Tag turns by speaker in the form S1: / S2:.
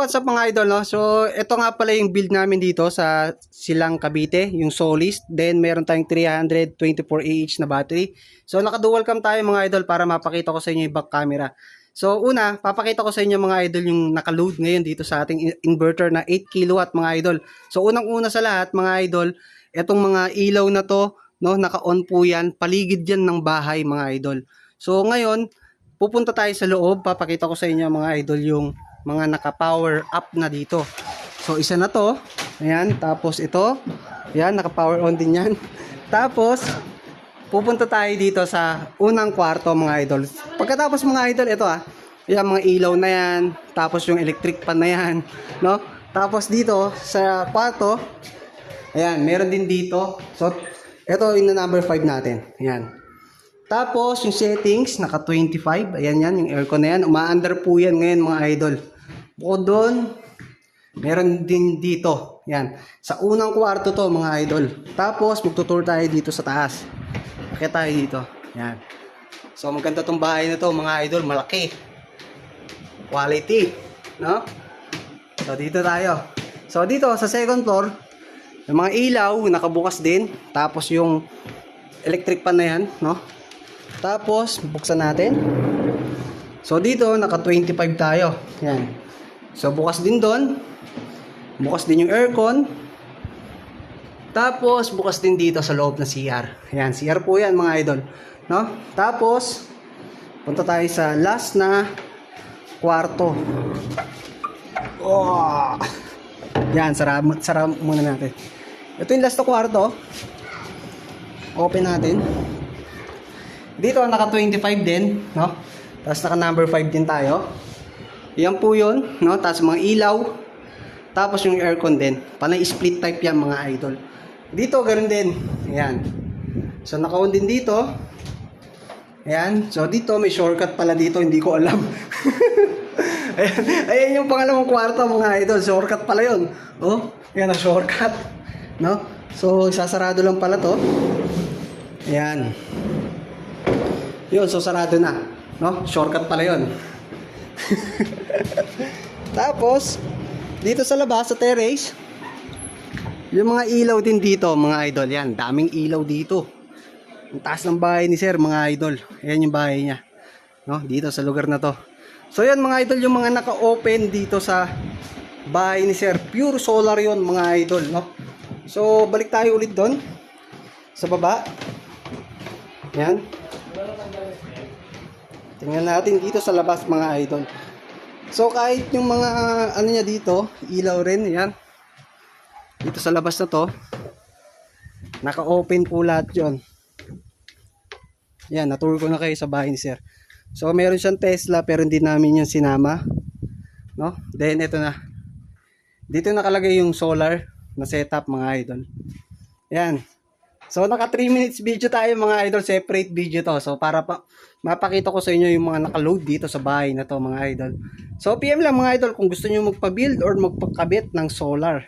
S1: what's up mga idol, no? So, ito nga pala yung build namin dito sa Silang Cavite, yung Solis. Then, meron tayong 324 AH na battery. So, naka-dual cam tayo mga idol para mapakita ko sa inyo yung back camera. So, una, papakita ko sa inyo mga idol yung naka-load ngayon dito sa ating inverter na 8 kW mga idol. So, unang-una sa lahat mga idol, etong mga ilaw na to, no, naka-on po yan, paligid yan ng bahay mga idol. So, ngayon, pupunta tayo sa loob, papakita ko sa inyo mga idol yung mga naka-power up na dito. So, isa na to. Ayan. Tapos ito. Ayan, naka-power on din yan. Tapos, pupunta tayo dito sa unang kwarto mga idol. Pagkatapos mga idol, ito ayan, mga ilaw na yan. Tapos yung electric pan na yan. No? Tapos dito, sa kwarto, ayan, meron din dito. So, ito yung number 5 natin. Ayan. Tapos, yung settings, naka 25. Ayan yan, yung aircon na yan. Uma-under po yan ngayon mga idol. Bukod doon, meron din dito. Yan. Sa unang kwarto to mga idol. Tapos, magtutour tayo dito sa taas. Akit tayo dito. Yan. So, maganda tong bahay na to mga idol. Malaki. Quality. No? So, dito tayo. So, dito sa second floor, yung mga ilaw, nakabukas din. Tapos, yung electric pan na yan. No? Tapos, buksan natin. So, dito, naka 25 tayo. Yan. So, bukas din doon. Bukas din yung aircon. Tapos, bukas din dito sa loob ng CR. Ayan, CR po yan mga idol. No? Tapos, punta tayo sa last na kwarto. Oh! Yan, sara muna natin. Ito yung last na kwarto. Open natin. Dito, naka 25 din. No? Tapos, naka number 5 din tayo. Yan po yun, no? Tapos mga ilaw. Tapos yung aircon din. Panay split type yan mga idol. Dito, ganoon din. Ayan. So, naka-on din dito. Ayan. So, dito, may shortcut pala dito. Hindi ko alam. Ayan. Ayan yung pangalawang kwarto mga idol. Shortcut pala yun. Oh, ayan ang shortcut. No? So, sasarado lang pala to. Ayan. Yun, so sarado na. No? Shortcut pala yun. Tapos dito sa labas sa terrace, yung mga ilaw din dito mga idol. Yan, daming ilaw dito. Ang taas ng bahay ni sir mga idol. Ayan yung bahay niya, no? Dito sa lugar na to. So yan mga idol, yung mga naka-open dito sa bahay ni sir, pure solar yon mga idol, no? So balik tayo ulit doon sa baba. Yan. Tingnan natin dito sa labas mga idol. So kahit yung mga ano niya dito, ilaw rin, yan. Dito sa labas na to, naka-open po lahat 'yon. Yan, na-tour ko na kayo sa bahay ni sir. So meron siyang Tesla pero hindi namin yan sinama, no? Then ito na. Dito nakalagay yung solar na setup mga idol. Yan. So naka 3 minutes video tayo mga idol, separate video to. So para mapakita ko sa inyo yung mga naka-load dito sa bahay na to mga idol. So PM lang mga idol kung gusto niyo magpa-build or magpakabit ng solar.